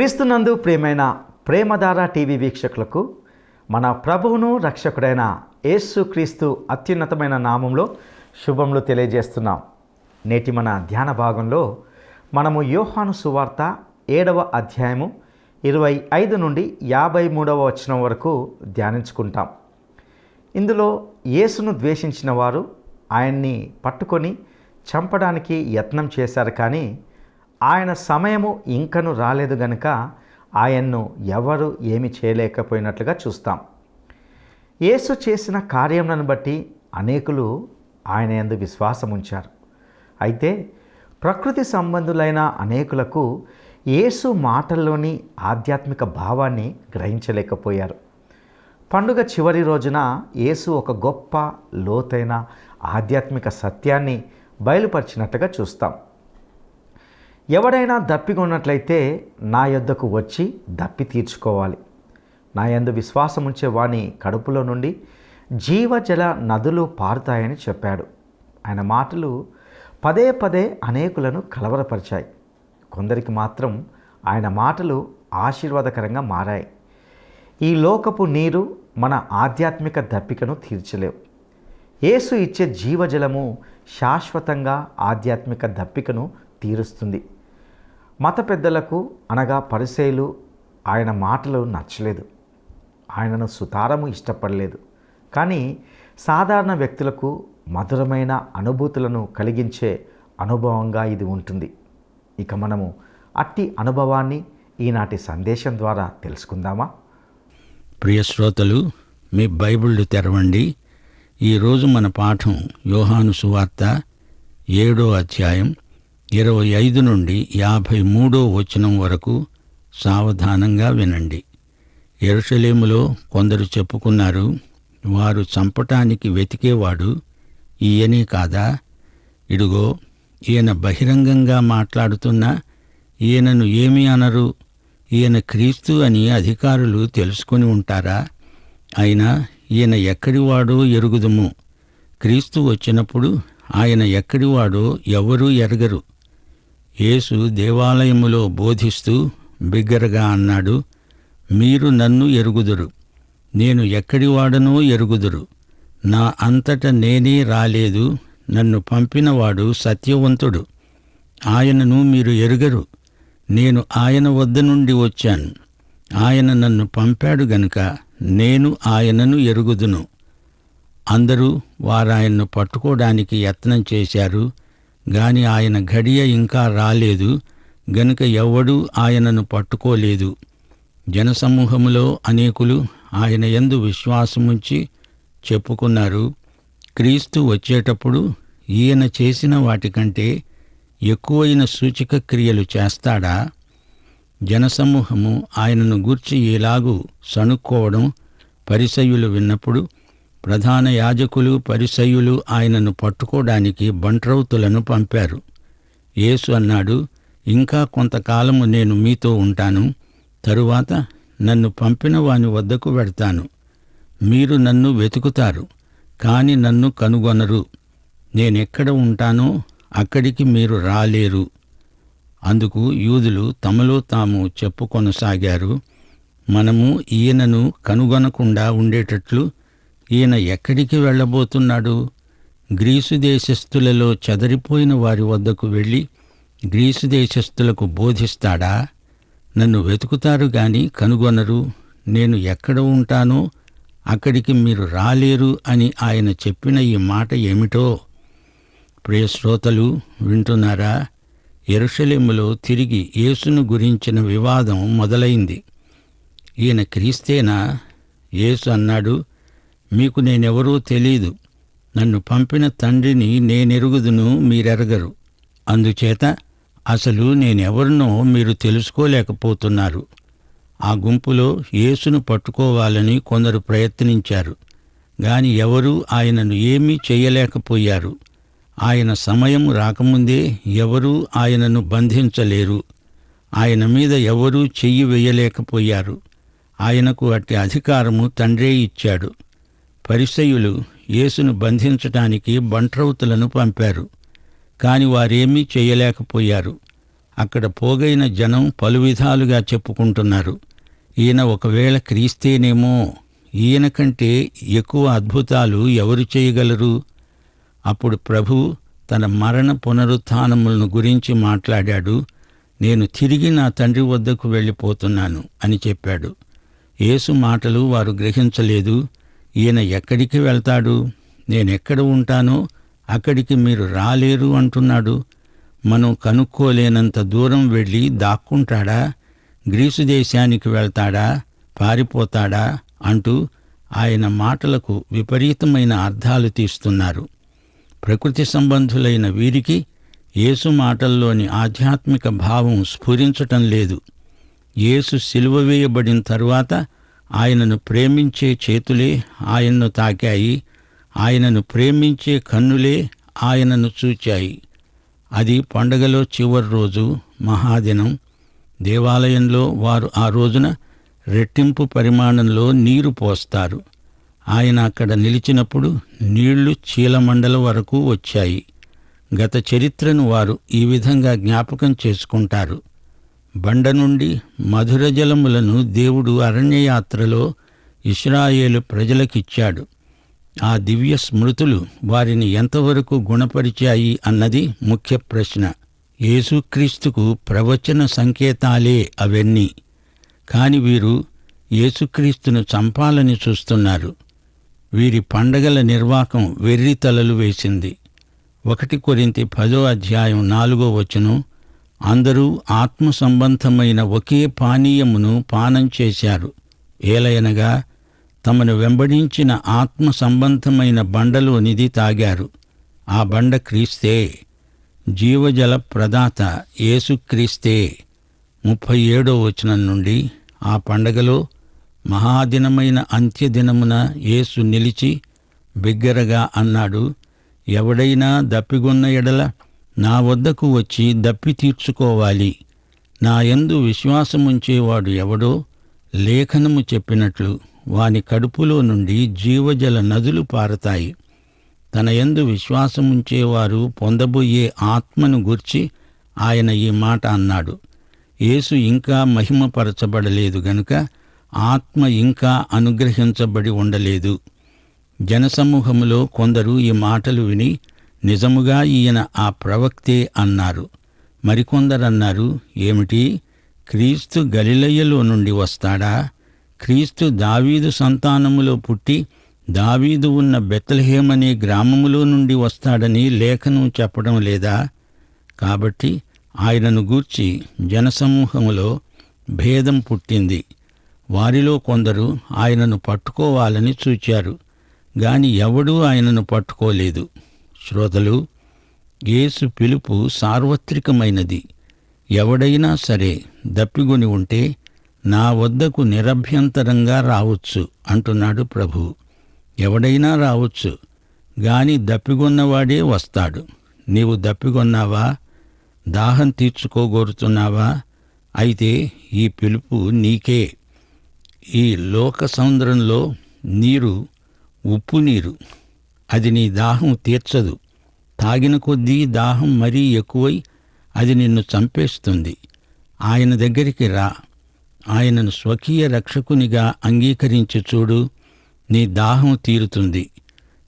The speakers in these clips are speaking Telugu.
క్రీస్తునందు ప్రియమైన ప్రేమధార టీవీ వీక్షకులకు మన ప్రభువును రక్షకుడైన యేసుక్రీస్తు అత్యున్నతమైన నామంలో శుభములు తెలియజేస్తున్నాం. నేటి మన ధ్యాన భాగంలో మనము యోహాను సువార్త 7వ అధ్యాయము 25 నుండి 53వ వచనం వరకు ధ్యానించుకుంటాం. ఇందులో యేసును ద్వేషించిన వారు ఆయన్ని పట్టుకొని చంపడానికి యత్నం చేశారు, కానీ ఆయన సమయము ఇంకను రాలేదు గనుక ఆయన్ను ఎవరు ఏమి చేయలేకపోయినట్లుగా చూస్తాం. యేసు చేసిన కార్యములను బట్టి అనేకులు ఆయన యందు విశ్వాసం ఉంచారు. అయితే ప్రకృతి సంబంధులైన అనేకులకు యేసు మాటల్లోని ఆధ్యాత్మిక భావాన్ని గ్రహించలేకపోయారు. పండుగ చివరి రోజున యేసు ఒక గొప్ప లోతైన ఆధ్యాత్మిక సత్యాన్ని బయలుపరిచినట్టుగా చూస్తాం. ఎవడైనా దప్పికొన్నట్లయితే నా యొద్దకు వచ్చి దప్పి తీర్చుకోవాలి. నా యందు విశ్వాసం ఉంచే వాని కడుపులో నుండి జీవజల నదులు పారుతాయని చెప్పాడు. ఆయన మాటలు పదే పదే అనేకులను కలవరపరిచాయి. కొందరికి మాత్రం ఆయన మాటలు ఆశీర్వాదకరంగా మారాయి. ఈ లోకపు నీరు మన ఆధ్యాత్మిక దప్పికను తీర్చలేవు. యేసు ఇచ్చే జీవజలము శాశ్వతంగా ఆధ్యాత్మిక దప్పికను తీరుస్తుంది. మత పెద్దలకు అనగా పరిసయ్యులు ఆయన మాటలు నచ్చలేదు, ఆయనను సుతారము ఇష్టపడలేదు. కానీ సాధారణ వ్యక్తులకు మధురమైన అనుభూతులను కలిగించే అనుభవంగా ఇది ఉంటుంది. ఇక మనము అట్టి అనుభవాన్ని ఈనాటి సందేశం ద్వారా తెలుసుకుందామా? ప్రియ శ్రోతలు, మీ బైబిళ్ళు తెరవండి. ఈరోజు మన పాఠం యోహాను సువార్త 7వ అధ్యాయం 25 నుండి 53వ వచనం వరకు. సావధానంగా వినండి. యెరూషలేములో కొందరు చెప్పుకున్నారు, వారు చంపటానికి వెతికేవాడు ఈయనే కాదా? ఇడుగో, ఈయన బహిరంగంగా మాట్లాడుతున్నా ఈయనను ఏమీ అనరు. ఈయన క్రీస్తు అని అధికారులు తెలుసుకొని ఉంటారా? అయినా ఈయన ఎక్కడివాడో ఎరుగుదుము. క్రీస్తు వచ్చినప్పుడు ఆయన ఎక్కడివాడో ఎవరూ ఎరగరు. యేసు దేవాలయములో బోధిస్తూ బిగ్గరగా అన్నాడు, మీరు నన్ను ఎరుగుదురు, నేను ఎక్కడివాడనో ఎరుగుదురు. నా అంతట నేనే రాలేదు, నన్ను పంపినవాడు సత్యవంతుడు. ఆయనను మీరు ఎరుగరు. నేను ఆయన వద్ద నుండి వచ్చాను. ఆయన నన్ను పంపాడు గనుక నేను ఆయనను ఎరుగుదును. అందరూ వారాయన్ను పట్టుకోవడానికి యత్నం చేశారు, గాని ఆయన ఘడియ ఇంకా రాలేదు గనుక ఎవ్వడూ ఆయనను పట్టుకోలేదు. జనసమూహములో అనేకులు ఆయన యందు విశ్వాసముంచి చెప్పుకున్నారు, క్రీస్తు వచ్చేటప్పుడు ఈయన చేసిన వాటికంటే ఎక్కువైన సూచక క్రియలు చేస్తాడా? జనసమూహము ఆయనను గూర్చి ఇలాగూ సణుక్కోవడం పరిసయ్యులు విన్నప్పుడు ప్రధాన యాజకులు పరిసయ్యులు ఆయనను పట్టుకోవడానికి బంట్రౌతులను పంపారు. యేసు అన్నాడు, ఇంకా కొంతకాలము నేను మీతో ఉంటాను, తరువాత నన్ను పంపిన వాని వద్దకు వెడతాను. మీరు నన్ను వెతుకుతారు, కాని నన్ను కనుగొనరు. నేనెక్కడ ఉంటానో అక్కడికి మీరు రాలేరు. అందుకు యూదులు తమలో తాము చెప్పుకొనసాగారు, మనము ఈయనను కనుగొనకుండా ఉండేటట్లు ఈయన ఎక్కడికి వెళ్ళబోతున్నాడు? గ్రీసు దేశస్థులలో చెదరిపోయిన వారి వద్దకు వెళ్ళి గ్రీసు దేశస్థులకు బోధిస్తాడా? నన్ను వెతుకుతారు గాని కనుగొనరు. నేను ఎక్కడ ఉంటానో అక్కడికి మీరు రాలేరు అని ఆయన చెప్పిన ఈ మాట ఏమిటో? ప్రియ శ్రోతలు, వింటున్నారా? యెరూషలేములో తిరిగి యేసును గురించిన వివాదం మొదలైంది. ఈయన క్రీస్తేనా? యేసు అన్నాడు, మీకు నేనెవరో తెలీదు. నన్ను పంపిన తండ్రిని నేనెరుగుదును, మీరెరగరు. అందుచేత అసలు నేనెవరినో మీరు తెలుసుకోలేకపోతున్నారు. ఆ గుంపులో యేసును పట్టుకోవాలని కొందరు ప్రయత్నించారు, గాని ఎవరూ ఆయనను ఏమీ చెయ్యలేకపోయారు. ఆయన సమయం రాకముందే ఎవరూ ఆయనను బంధించలేరు. ఆయన మీద ఎవరూ చెయ్యి వెయ్యలేకపోయారు. ఆయనకు అట్టి అధికారము తండ్రే ఇచ్చాడు. పరిసయ్యులు యేసును బంధించటానికి బంట్రౌతులను పంపారు, కాని వారేమీ చెయ్యలేకపోయారు. అక్కడ పోగైన జనం పలు విధాలుగా చెప్పుకుంటున్నారు. ఈయన ఒకవేళ క్రీస్తేనేమో, ఈయన కంటే ఎక్కువ అద్భుతాలు ఎవరు చేయగలరు? అప్పుడు ప్రభువు తన మరణ పునరుత్థానములను గురించి మాట్లాడాడు. నేను తిరిగి నా తండ్రి వద్దకు వెళ్ళిపోతున్నాను అని చెప్పాడు. యేసు మాటలు వారు గ్రహించలేదు. ఈయన ఎక్కడికి వెళ్తాడు? నేనెక్కడ ఉంటానో అక్కడికి మీరు రాలేరు అంటున్నాడు. మనం కనుక్కోలేనంత దూరం వెళ్ళి దాక్కుంటాడా? గ్రీసు దేశానికి వెళ్తాడా? పారిపోతాడా? అంటూ ఆయన మాటలకు విపరీతమైన అర్థాలు తీస్తున్నారు. ప్రకృతి సంబంధులైన వీరికి యేసు మాటల్లోని ఆధ్యాత్మిక భావం స్ఫురించటం లేదు. యేసు సిలువ వేయబడిన తరువాత ఆయనను ప్రేమించే చేతులే ఆయన్ను తాకాయి. ఆయనను ప్రేమించే కన్నులే ఆయనను చూచాయి. అది పండగలో చివరి రోజు, మహాదినం. దేవాలయంలో వారు ఆ రోజున రెట్టింపు పరిమాణంలో నీరు పోస్తారు. ఆయన అక్కడ నిలిచినప్పుడు నీళ్లు చీలమండల వరకు వచ్చాయి. గత చరిత్రను వారు ఈ విధంగా జ్ఞాపకం చేసుకుంటారు. బండ నుండి మధుర జలములను దేవుడు అరణ్యయాత్రలో ఇశ్రాయేలు ప్రజలకిచ్చాడు. ఆ దివ్య స్మృతులు వారిని ఎంతవరకు గుణపరిచాయి అన్నది ముఖ్య ప్రశ్న. యేసుక్రీస్తుకు ప్రవచన సంకేతాలే అవన్నీ. కాని వీరు యేసుక్రీస్తును చంపాలని చూస్తున్నారు. వీరి పండగల నిర్వాకం వెర్రి తలలు వేసింది. 1 కొరింథీ 10:4 అందరూ ఆత్మ సంబంధమైన ఒకే పానీయమును పానం చేశారు. ఏలయనగా తమను వెంబడించిన ఆత్మ సంబంధమైన బండలోనిది తాగారు. ఆ బండ క్రీస్తే. జీవజల ప్రదాత యేసుక్రీస్తే. 37 నుండి ఆ పండగలో మహాదినమైన అంత్యదినమున యేసు నిలిచి బిగ్గరగా అన్నాడు, ఎవడైనా దప్పిగొన్న ఎడల నా వద్దకు వచ్చి దప్పి తీర్చుకోవాలి. నా యందు విశ్వాసముంచేవాడు ఎవడో లేఖనము చెప్పినట్లు వాని కడుపులో నుండి జీవజల నదులు పారతాయి. తన యందు విశ్వాసముంచేవారు పొందబోయే ఆత్మను గూర్చి ఆయన ఈ మాట అన్నాడు. యేసు ఇంకా మహిమపరచబడలేదు గనుక ఆత్మ ఇంకా అనుగ్రహించబడి ఉండలేదు. జనసమూహములో కొందరు ఈ మాటలు విని నిజముగా ఈయన ఆ ప్రవక్తే అన్నారు. మరికొందరన్నారు, ఏమిటి, క్రీస్తు గలిలయలో నుండి వస్తాడా? క్రీస్తు దావీదు సంతానములో పుట్టి దావీదు ఉన్న బెత్లెహేమనే గ్రామములో నుండి వస్తాడని లేఖనం చెప్పడం లేదా? కాబట్టి ఆయనను గూర్చి జనసమూహములో భేదం పుట్టింది. వారిలో కొందరు ఆయనను పట్టుకోవాలని చూచారు, గాని ఎవడూ ఆయనను పట్టుకోలేదు. శ్రోతలు, యేసు పిలుపు సార్వత్రికమైనది. ఎవడైనా సరే దప్పిగొని ఉంటే నా వద్దకు నిరభ్యంతరంగా రావచ్చు అంటున్నాడు ప్రభువు. ఎవడైనా రావచ్చు, గాని దప్పిగొన్నవాడే వస్తాడు. నీవు దప్పిగొన్నావా? దాహం తీర్చుకోగోరుతున్నావా? అయితే ఈ పిలుపు నీకే. ఈ లోక సముద్రంలో నీరు ఉప్పు నీరు. అది నీ దాహం తీర్చదు. తాగిన కొద్దీ దాహం మరీ ఎక్కువై అది నిన్ను చంపేస్తుంది. ఆయన దగ్గరికి రా. ఆయనను స్వకీయ రక్షకునిగా అంగీకరించి చూడు. నీ దాహం తీరుతుంది.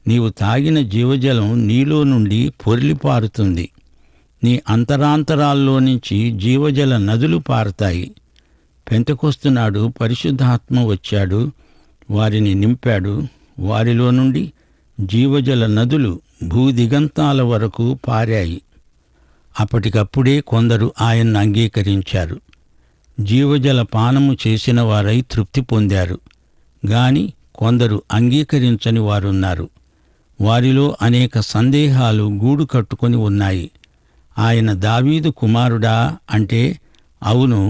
నీవు తాగిన జీవజలం నీలో నుండి పొర్లిపారుతుంది. నీ అంతరాంతరాల్లో నుంచి జీవజల నదులు పారతాయి. పెంతెకొస్తునాడు పరిశుద్ధాత్మ వచ్చాడు, వారిని నింపాడు. వారిలో నుండి జీవజల నదులు భూదిగంతాల వరకు పారాయి. అప్పటికప్పుడే కొందరు ఆయన్ను అంగీకరించారు. జీవజల పానము చేసిన వారై తృప్తి పొందారు. గాని కొందరు అంగీకరించని వారున్నారు. వారిలో అనేక సందేహాలు గూడు కట్టుకొని ఉన్నాయి. ఆయన దావీదు కుమారుడా అంటే, అవును,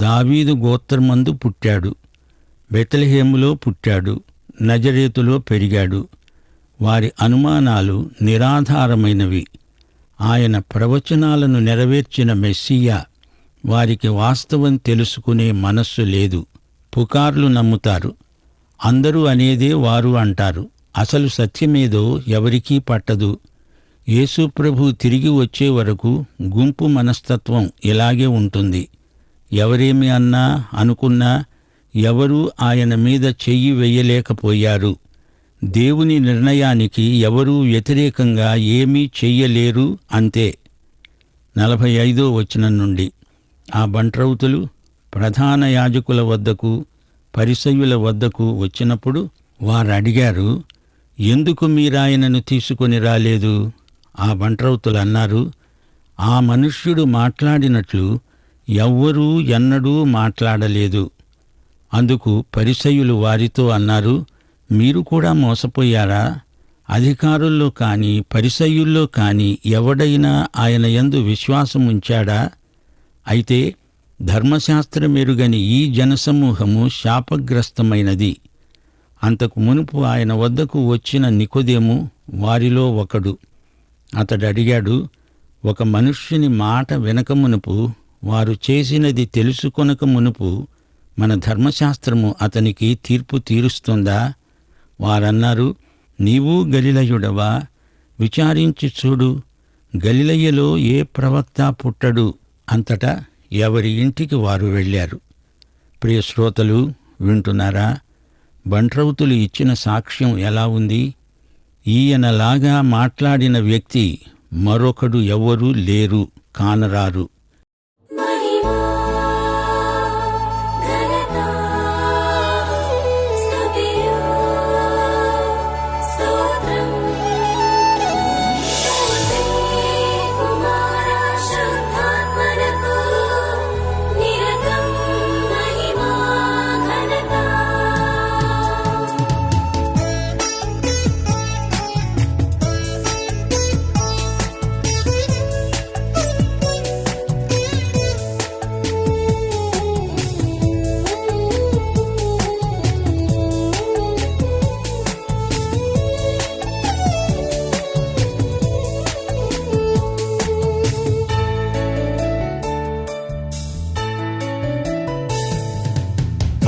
దావీదు గోత్రమందు పుట్టాడు, బెత్లెహేములో పుట్టాడు, నజరేతులో పెరిగాడు. వారి అనుమానాలు నిరాధారమైనవి. ఆయన ప్రవచనాలను నెరవేర్చిన మెస్సియా వారికి వాస్తవం తెలుసుకునే మనస్సు లేదు. పుకార్లు నమ్ముతారు. అందరూ అనేదే వారు అంటారు. అసలు సత్యమేదో ఎవరికీ పట్టదు. యేసు ప్రభు తిరిగి వచ్చే వరకు గుంపు మనస్తత్వం ఇలాగే ఉంటుంది. ఎవరేమి అన్నా అనుకున్నా ఎవరూ ఆయన మీద చెయ్యి వెయ్యలేకపోయారు. దేవుని నిర్ణయానికి ఎవరూ వ్యతిరేకంగా ఏమీ చెయ్యలేరు, అంతే. 45వ వచనం నుండి, ఆ బంట్రౌతులు ప్రధాన యాజకుల వద్దకు పరిసయ్యుల వద్దకు వచ్చినప్పుడు వారడిగారు, ఎందుకు మీరాయనను తీసుకొని రాలేదు? ఆ బంట్రౌతులు అన్నారు, ఆ మనుష్యుడు మాట్లాడినట్లు ఎవ్వరూ ఎన్నడూ మాట్లాడలేదు. అందుకు పరిసయ్యులు వారితో అన్నారు, మీరు కూడా మోసపోయారా? అధికారుల్లో కాని పరిసయ్యుల్లో కాని ఎవడైనా ఆయన యందు విశ్వాసముంచాడా? అయితే ధర్మశాస్త్రమెరుగని ఈ జనసమూహము శాపగ్రస్తమైనది. అంతకు మునుపు ఆయన వద్దకు వచ్చిన నికోదేము వారిలో ఒకడు. అతడడిగాడు, ఒక మనుష్యుని మాట వినకమునుపు, వారు చేసినది తెలుసుకొనక మునుపు మన ధర్మశాస్త్రము అతనికి తీర్పు తీరుస్తుందా? వారన్నారు, నీవు గలిలయుడవా? విచారించి చూడు, గలిలయలో ఏ ప్రవక్త పుట్టడు. అంతటా ఎవరి ఇంటికి వారు వెళ్ళారు. ప్రియ శ్రోతలు, వింటున్నారా? బంట్రౌతులు ఇచ్చిన సాక్ష్యం ఎలా ఉంది? ఈయనలాగా మాట్లాడిన వ్యక్తి మరొకడు ఎవ్వరూ లేరు, కానరారు.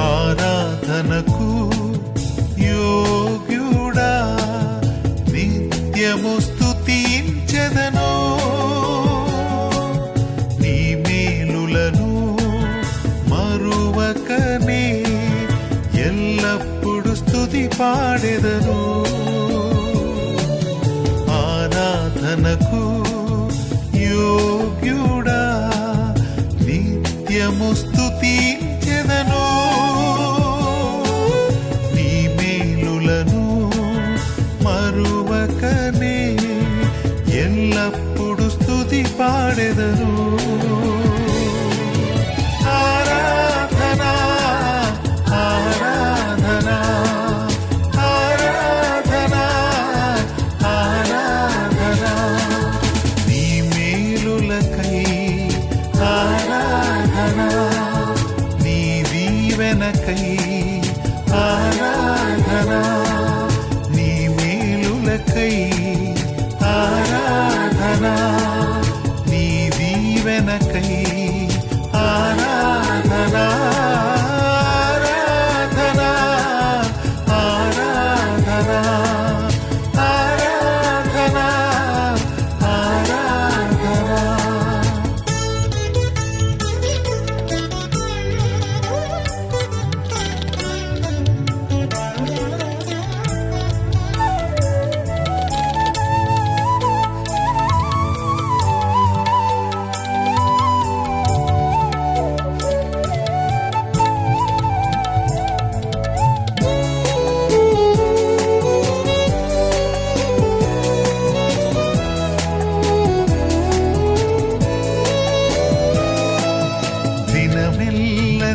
ఆరాధనకు యోగ్యుడా, నిత్యము స్తుతించెదను. నీ మేలులను మరువకనే ఎల్లప్పుడు స్తుతి పాడెదను. ఆరాధనకు యోగ్యుడా, నిత్యము స్తుతించెదను. మరువకనే ఎల్లప్పుడు స్తుతి పాడెదను. ఆరాధనా ఆరాధనా ఆరాధనా ఆరాధనా, నీ మేలులకై ఆరాధనా, నీ దీవెనకై ఆరాధనా, ఆరాధనా, నీ దీవెనకై ఆరాధనా, ఆరాధనా ఆరాధనా ఆరాధనా ఆరాధనా.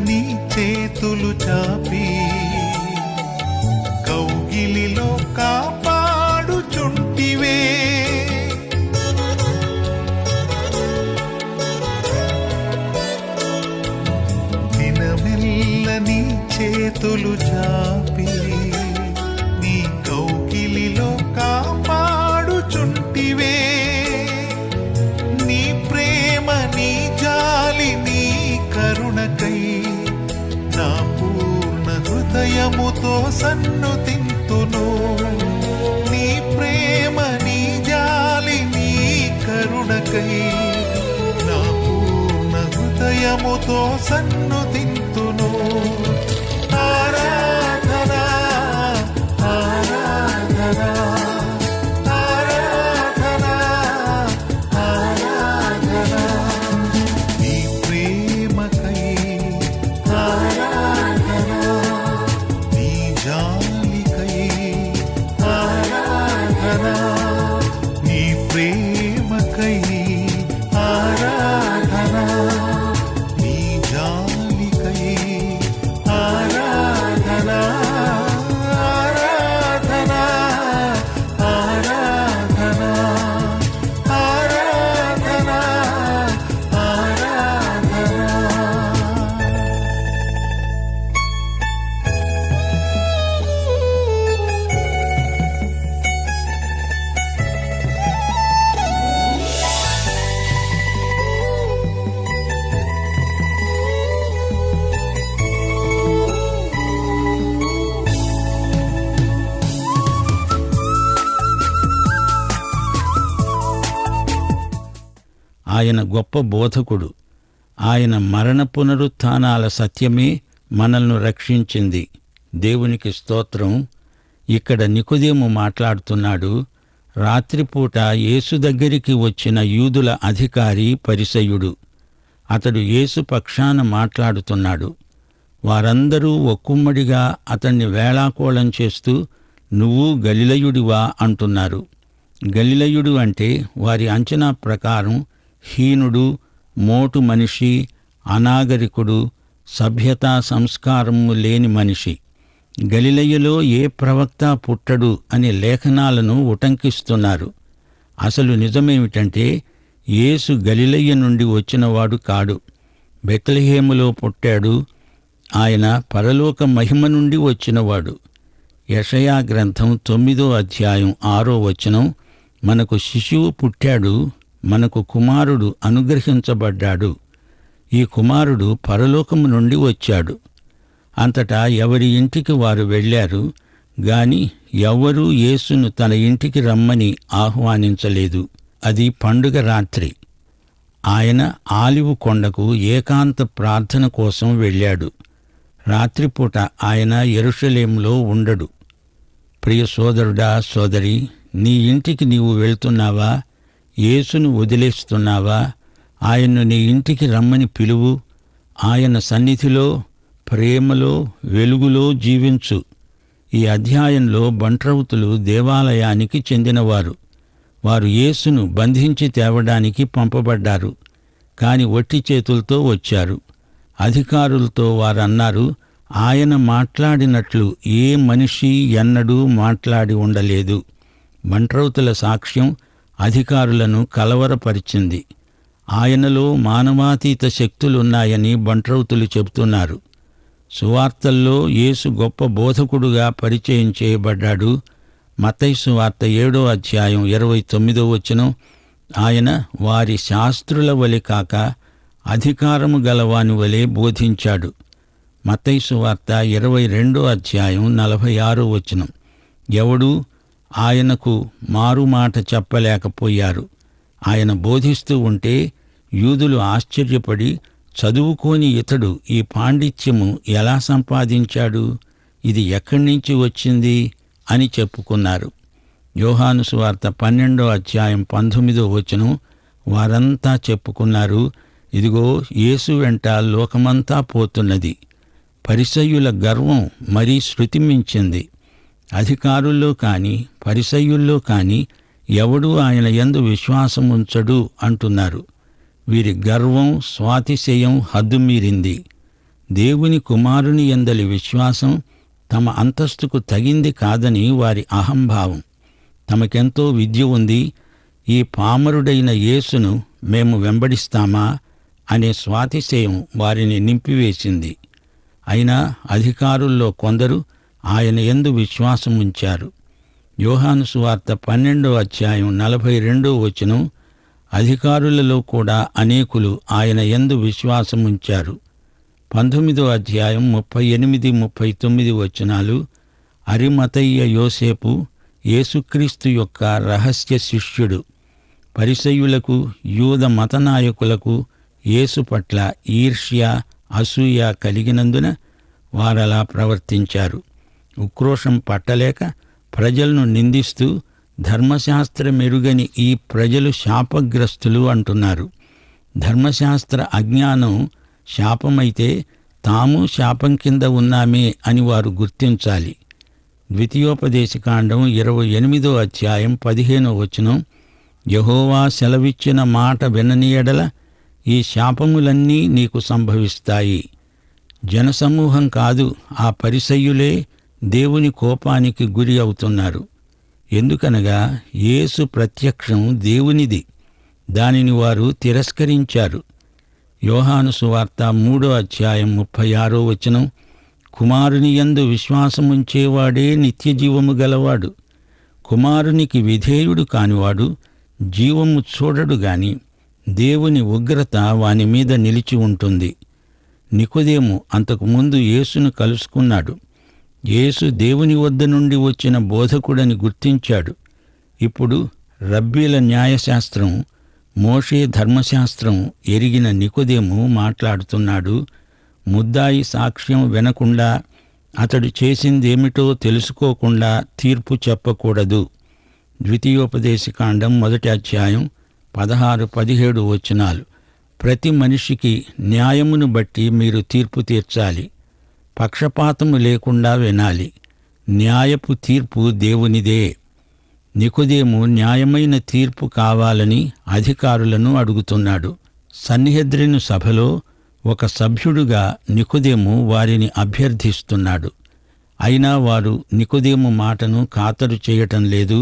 నీ చేతులు చాపి కౌగిలిలో కాపాడుచుంటివే. దినమెల్ల నీ చేతులు చాపి నీ కౌగిలిలో కాపాడుచుంటివే. నీ ప్రేమ, నీ జాలి, నీ కరుణకై నా పూర్ణ హృదయముతో సన్నుతింతును. నీ ప్రేమ, నీ జాలి, కరుణకై నా పూర్ణ హృదయముతో సన్నుతింతును. ఆరాధనా ఆరాధనా ఆరాధనా ఆరాధనా నీ ప్రేమకై ఆరాధనా నీ జాలికై ఆరాధనా నీ ప్రేమకై ఆరాధనా నీ జాలికై ఆరాధనా ఆరాధనా ఆరాధనా ఆరాధనా ఆరాధనా. ఆయన గొప్ప బోధకుడు. ఆయన మరణ పునరుత్థానాల సత్యమే మనల్ని రక్షించింది. దేవునికి స్తోత్రం. ఇక్కడ నికోదేము మాట్లాడుతున్నాడు. రాత్రిపూట యేసు దగ్గరికి వచ్చిన యూదుల అధికారి పరిసయ్యుడు. అతడు యేసు పక్షాన మాట్లాడుతున్నాడు. వారందరూ ఒక్కుమ్మడిగా అతన్ని వేళాకోళం చేస్తూ, నువ్వు గలిలయుడివా అంటున్నారు. గలిలయుడు అంటే వారి అంచనా ప్రకారం హీనుడు, మోటు మనిషి, అనాగరికుడు, సభ్యతా సంస్కారము లేని మనిషి. గలిలయలో ఏ ప్రవక్త పుట్టడు అనే లేఖనాలను ఉటంకిస్తున్నారు. అసలు నిజమేమిటంటే యేసు గలిలయ నుండి వచ్చినవాడు కాడు. బెత్లెహేములో పుట్టాడు. ఆయన పరలోక మహిమ నుండి వచ్చినవాడు. యెషయా గ్రంథం 9వ అధ్యాయం 6వ వచనం, మనకు శిశువు పుట్టాడు, మనకు కుమారుడు అనుగ్రహించబడ్డాడు. ఈ కుమారుడు పరలోకము నుండి వచ్చాడు. అంతటా ఎవరి ఇంటికి వారు వెళ్ళారు గాని ఎవ్వరూ యేసును తన ఇంటికి రమ్మని ఆహ్వానించలేదు. అది పండుగ రాత్రి. ఆయన ఆలివు కొండకు ఏకాంత ప్రార్థన కోసం వెళ్ళాడు. రాత్రిపూట ఆయన యెరూషలేములో ఉండడు. ప్రియ సోదరుడా, సోదరి, నీ ఇంటికి నీవు వెళ్తున్నావా? యేసును వదిలేస్తున్నావా? ఆయన్ను నీ ఇంటికి రమ్మని పిలువు. ఆయన సన్నిధిలో, ప్రేమలో, వెలుగులో జీవించు. ఈ అధ్యాయంలో బంట్రౌతులు దేవాలయానికి చెందినవారు. వారు యేసును బంధించి తేవడానికి పంపబడ్డారు. కాని వట్టి చేతులతో వచ్చారు. అధికారులతో వారన్నారు, ఆయన మాట్లాడినట్లు ఏ మనిషి ఎన్నడూ మాట్లాడి ఉండలేదు. బంట్రౌతుల సాక్ష్యం అధికారులను కలవరపరిచింది. ఆయనలో మానవాతీత శక్తులున్నాయని బంట్రౌతులు చెబుతున్నారు. సువార్తల్లో యేసు గొప్ప బోధకుడుగా పరిచయం చేయబడ్డాడు. మత్తయి సువార్త 7వ అధ్యాయం 29వ వచనం, ఆయన వారి శాస్త్రుల వలె కాక అధికారము గలవాని వలె బోధించాడు. మత్తయి సువార్త 22వ అధ్యాయం 46వ వచనం, ఎవడూ ఆయనకు మారుమాట చెప్పలేకపోయారు. ఆయన బోధిస్తూ ఉంటే యూదులు ఆశ్చర్యపడి, చదువుకోని ఇతడు ఈ పాండిత్యము ఎలా సంపాదించాడు? ఇది ఎక్కడి నుంచి వచ్చింది అని చెప్పుకున్నారు. యోహాను సువార్త 12వ అధ్యాయం 19వ వచనం, వారంతా చెప్పుకున్నారు, ఇదిగో యేసు వెంట లోకమంతా పోతున్నది. పరిసయ్యుల గర్వం మరీ శృతిమించింది. అధికారుల్లో కాని పరిసయ్యుల్లో కాని ఎవడూ ఆయన యందు విశ్వాసముంచడు అంటున్నారు. వీరి గర్వం, స్వాతిశయం హద్దుమీరింది. దేవుని కుమారుని యందలి విశ్వాసం తమ అంతస్తుకు తగింది కాదని వారి అహంభావం. తమకెంతో విద్య ఉంది, ఈ పామరుడైన యేసును మేము వెంబడిస్తామా అనే స్వాతిశయం వారిని నింపివేసింది. అయినా అధికారుల్లో కొందరు ఆయన యందు విశ్వాసముంచారు. యోహాను సువార్త 12వ అధ్యాయం 42వ వచనం, అధికారులలో కూడా అనేకులు ఆయన యందు విశ్వాసముంచారు. 19వ అధ్యాయం 38-39 వచనాలు, అరిమతయ్య యోసేపు యేసుక్రీస్తు యొక్క రహస్య శిష్యుడు. పరిసయ్యులకు యూద మతనాయకులకు యేసు పట్ల ఈర్ష్య అసూయ కలిగినందున వారలా ప్రవర్తించారు. ఉక్రోషం పట్టలేక ప్రజలను నిందిస్తూ ధర్మశాస్త్రమెరుగని ఈ ప్రజలు శాపగ్రస్తులు అంటున్నారు. ధర్మశాస్త్ర అజ్ఞానం శాపమైతే తాము శాపం కింద ఉన్నామే అని వారు గుర్తించాలి. ద్వితీయోపదేశకాండం 28వ అధ్యాయం 15వ వచనం, యెహోవా సెలవిచ్చిన మాట వినని ఎడల ఈ శాపములన్నీ నీకు సంభవిస్తాయి. జనసమూహం కాదు, ఆ పరిసయ్యులే దేవుని కోపానికి గురి అవుతున్నారు. ఎందుకనగా యేసు ప్రత్యక్షం దేవునిది, దానిని వారు తిరస్కరించారు. యోహాను సువార్త 3వ అధ్యాయం 36వ వచనం, కుమారుని యందు విశ్వాసముంచేవాడే నిత్యజీవము గలవాడు. కుమారునికి విధేయుడు కానివాడు జీవము చూడడు గాని దేవుని ఉగ్రత వాని మీద నిలిచి ఉంటుంది. నికోదేము అంతకుముందు యేసును కలుసుకున్నాడు. యేసు దేవుని వద్ద నుండి వచ్చిన బోధకుడని గుర్తించాడు. ఇప్పుడు రబ్బీల న్యాయశాస్త్రం, మోషే ధర్మశాస్త్రం ఎరిగిన నికోదేము మాట్లాడుతున్నాడు. ముద్దాయి సాక్ష్యం వినకుండా, అతడు చేసిందేమిటో తెలుసుకోకుండా తీర్పు చెప్పకూడదు. ద్వితీయోపదేశకాండం 1వ అధ్యాయం 16-17 వచనాలు. ప్రతి మనిషికి న్యాయమును బట్టి మీరు తీర్పు తీర్చాలి. పక్షపాతము లేకుండా వినాలి. న్యాయపు తీర్పు దేవునిదే. నికోదేము న్యాయమైన తీర్పు కావాలని అధికారులను అడుగుతున్నాడు. సన్నిహెద్రిను సభలో ఒక సభ్యుడుగా నికోదేము వారిని అభ్యర్థిస్తున్నాడు. అయినా వారు నికోదేము మాటను ఖాతరు చేయటం లేదు.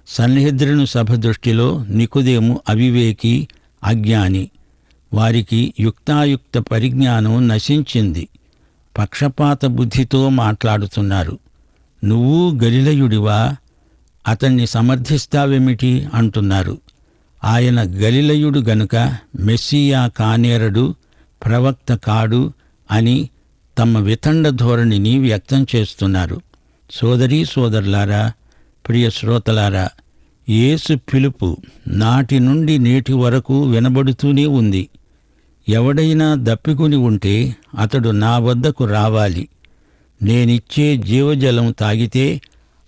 సన్నిహెద్రిను సభ దృష్టిలో నికోదేము అవివేకి, అజ్ఞాని. వారికి యుక్తాయుక్త పరిజ్ఞానం నశించింది. పక్షపాత బుద్ధితో మాట్లాడుతున్నారు. నువ్వు గలిలయుడివా, అతన్ని సమర్థిస్తావేమిటి అంటున్నారు. ఆయన గలిలయుడు గనుక మెస్సియా కానేరడు, ప్రవక్త కాడు అని తమ వితండ ధోరణిని వ్యక్తం చేస్తున్నారు. సోదరీ సోదరులారా, ప్రియ శ్రోతలారా, యేసు పిలుపు నాటి నుండి నేటి వరకు వినబడుతూనే ఉంది. ఎవడైనా దప్పికొని ఉంటే అతడు నా వద్దకు రావాలి. నేనిచ్చే జీవజలం తాగితే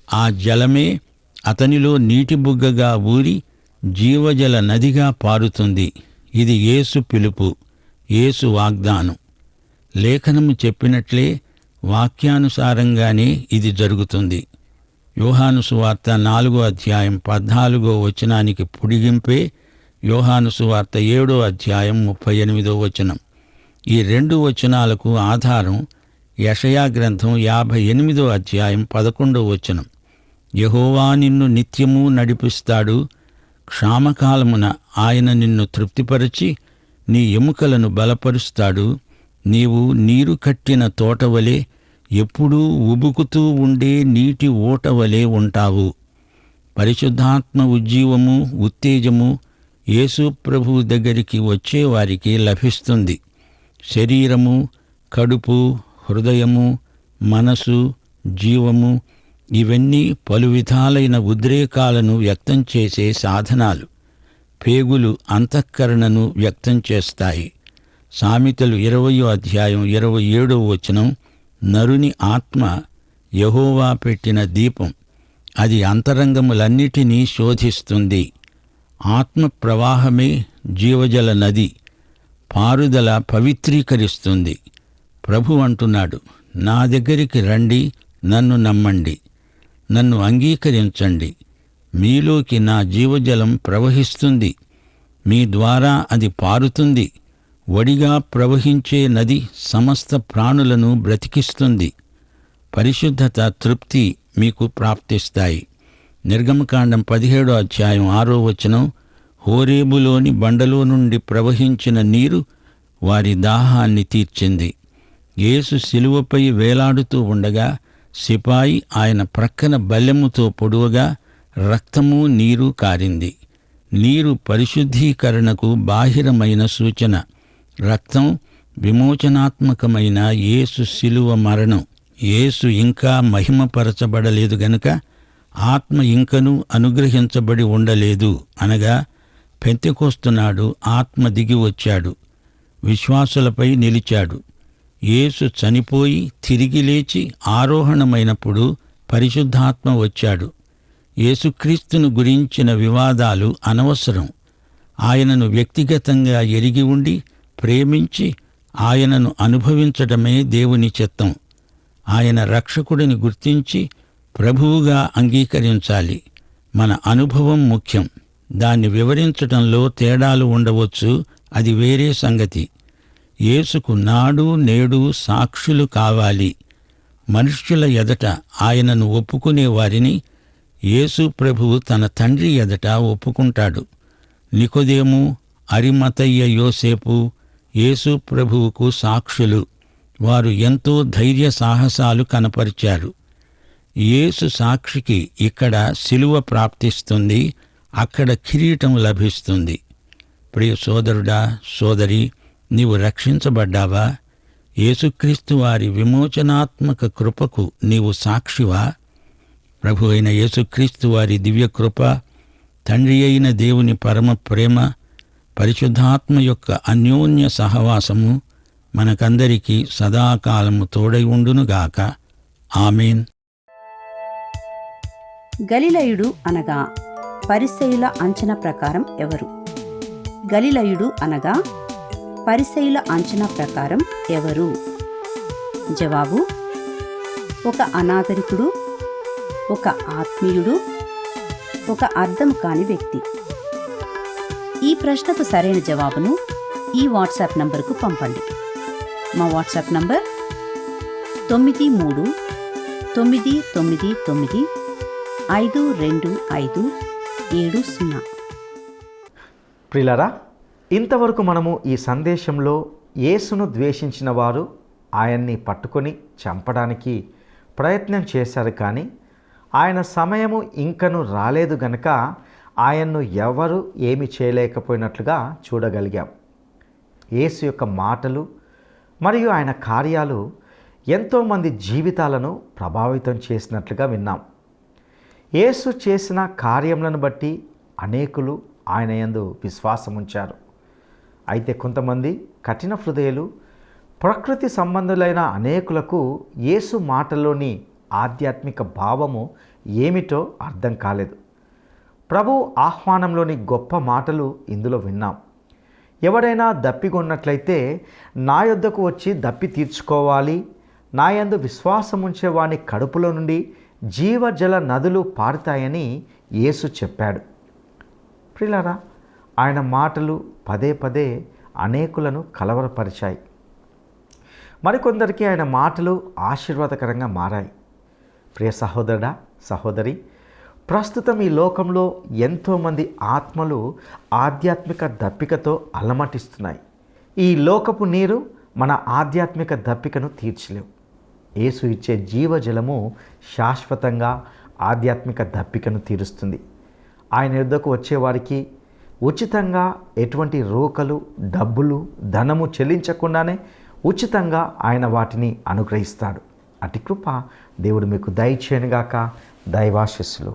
ఆ జలమే అతనిలో నీటి బుగ్గగా ఊరి జీవజల నదిగా పారుతుంది. ఇది యేసు పిలుపు, యేసు వాగ్దానం. లేఖనము చెప్పినట్లే వాక్యానుసారంగానే ఇది జరుగుతుంది. యోహాను సువార్త 4వ అధ్యాయం 14వ వచనానికి పొడిగింపే యోహాను సువార్త 7వ అధ్యాయం 38వ వచనం. ఈ 2 వచనాలకు ఆధారం యెషయా గ్రంథం 58వ అధ్యాయం 11వ వచనం. యెహోవా నిన్ను నిత్యము నడిపిస్తాడు, క్షామకాలమున ఆయన నిన్ను తృప్తిపరచి నీ ఎముకలను బలపరుస్తాడు. నీవు నీరు కట్టిన తోటవలే, ఎప్పుడూ ఉబుకుతూ ఉండే నీటి ఊటవలే ఉంటావు. పరిశుద్ధాత్మ ఉజ్జీవము, ఉత్తేజము యేసు ప్రభువు దగ్గరికి వచ్చేవారికి లభిస్తుంది. శరీరము, కడుపు, హృదయము, మనసు, జీవము ఇవన్నీ పలు విధాలైన ఉద్రేకాలను వ్యక్తం చేసే సాధనాలు. పేగులు అంతఃకరణను వ్యక్తం చేస్తాయి. సామెతలు 20వ అధ్యాయం 27వ వచనం, నరుని ఆత్మ యెహోవా పెట్టిన దీపం, అది అంతరంగములన్నిటినీ శోధిస్తుంది. ఆత్మ ప్రవాహమే జీవజల నది, పారుదల పవిత్రీకరిస్తుంది. ప్రభు అంటున్నాడు, నా దగ్గరికి రండి, నన్ను నమ్మండి, నన్ను అంగీకరించండి. మీలోకి నా జీవజలం ప్రవహిస్తుంది, మీ ద్వారా అది పారుతుంది. వడిగా ప్రవహించే నది సమస్త ప్రాణులను బ్రతికిస్తుంది. పరిశుద్ధత, తృప్తి మీకు ప్రాప్తిస్తాయి. నిర్గమకాండం 17వ అధ్యాయం 6వ వచనం, హోరేబులోని బండలో నుండి ప్రవహించిన నీరు వారి దాహాన్ని తీర్చింది. యేసు శిలువపై వేలాడుతూ ఉండగా సిపాయి ఆయన ప్రక్కన బల్లెముతో పొడువగా రక్తము, నీరు కారింది. నీరు పరిశుద్ధీకరణకు బాహిరమైన సూచన. రక్తం విమోచనాత్మకమైన యేసు శిలువ మరణం. యేసు ఇంకా మహిమపరచబడలేదు గనుక ఆత్మ ఇంకనూ అనుగ్రహించబడి ఉండలేదు. అనగా పెంతెకొస్తు ఆత్మ దిగి వచ్చాడు, విశ్వాసులపై నిలిచాడు. యేసు చనిపోయి తిరిగి లేచి ఆరోహణమైనప్పుడు పరిశుద్ధాత్మ వచ్చాడు. యేసుక్రీస్తును గురించిన వివాదాలు అనవసరం. ఆయనను వ్యక్తిగతంగా ఎరిగి ఉండి ప్రేమించి ఆయనను అనుభవించడమే దేవుని చిత్తం. ఆయన రక్షకుడిని గుర్తించి ప్రభువుగా అంగీకరించాలి. మన అనుభవం ముఖ్యం. దాన్ని వివరించటంలో తేడాలు ఉండవచ్చు, అది వేరే సంగతి. యేసుకు నాడు నేడు సాక్షులు కావాలి. మనుష్యుల ఎదట ఆయనను ఒప్పుకునే వారిని యేసు ప్రభువు తన తండ్రి ఎదట ఒప్పుకుంటాడు. నికోదేము, అరిమతయ్య యోసేపు యేసు ప్రభువుకు సాక్షులు. వారు ఎంతో ధైర్య సాహసాలు కనపరిచారు. యేసు సాక్షికి ఇక్కడ శిలువ ప్రాప్తిస్తుంది, అక్కడ కిరీటం లభిస్తుంది. ప్రియ సోదరుడా, సోదరి, నీవు రక్షించబడ్డావా? యేసుక్రీస్తు వారి విమోచనాత్మక కృపకు నీవు సాక్షివా? ప్రభు అయిన యేసుక్రీస్తు వారి దివ్యకృప, తండ్రి అయిన దేవుని పరమ ప్రేమ, పరిశుద్ధాత్మ యొక్క అన్యోన్య సహవాసము మనకందరికీ సదాకాలము తోడై ఉండునుగాక. ఆమేన్. గలిలయుడు అనగా పరిసయ్యుల అంచనా ప్రకారం ఎవరు? గలిలయుడు అనగా పరిసయ్యుల అంచనా ప్రకారం ఎవరు? జవాబు: ఒక అనాగరికుడు, ఒక ఆత్మీయుడు, ఒక అర్థం కాని వ్యక్తి. ఈ ప్రశ్నకు సరైన జవాబును ఈ వాట్సాప్ నంబరుకు పంపండి. మా వాట్సాప్ నంబర్ 9399952570. ప్రియులారా, ఇంతవరకు మనము ఈ సందేశంలో యేసును ద్వేషించిన వారు ఆయన్ని పట్టుకొని చంపడానికి ప్రయత్నం చేశారు, కానీ ఆయన సమయము ఇంకను రాలేదు గనక ఆయన్ను ఎవరు ఏమి చేయలేకపోయినట్లుగా చూడగలిగాం. యేసు యొక్క మాటలు మరియు ఆయన కార్యాలు ఎంతోమంది జీవితాలను ప్రభావితం చేసినట్లుగా విన్నాం. యేసు చేసిన కార్యములను బట్టి అనేకులు ఆయన యందు విశ్వాసం ఉంచారు. అయితే కొంతమంది కఠిన హృదయులు, ప్రకృతి సంబంధులైన అనేకులకు యేసు మాటల్లోని ఆధ్యాత్మిక భావము ఏమిటో అర్థం కాలేదు. ప్రభు ఆహ్వానంలోని గొప్ప మాటలు ఇందులో విన్నాం. ఎవడైనా దప్పిగొన్నట్లయితే నా యొద్దకు వచ్చి దప్పి తీర్చుకోవాలి, నా యందు విశ్వాసం ఉంచేవాని కడుపులో నుండి జీవజల నదులు పారుతాయని యేసు చెప్పాడు. ప్రియులారా, ఆయన మాటలు పదే పదే అనేకులను కలవరపరిచాయి. మరికొందరికి ఆయన మాటలు ఆశీర్వాదకరంగా మారాయి. ప్రియ సహోదరుడా, సహోదరి, ప్రస్తుతం ఈ లోకంలో ఎంతోమంది ఆత్మలు ఆధ్యాత్మిక దప్పికతో అలమటిస్తున్నాయి. ఈ లోకపు నీరు మన ఆధ్యాత్మిక దప్పికను తీర్చలేవు. యేసు ఇచ్చే జీవజలము శాశ్వతంగా ఆధ్యాత్మిక దప్పికను తీరుస్తుంది. ఆయన యుద్ధకు వచ్చేవారికి ఉచితంగా ఎటువంటి రోకలు, డబ్బులు, ధనము చెల్లించకుండానే ఉచితంగా ఆయన వాటిని అనుగ్రహిస్తాడు. అటి కృప దేవుడు మీకు దయచేయనుగాక. దైవాశీస్సులు.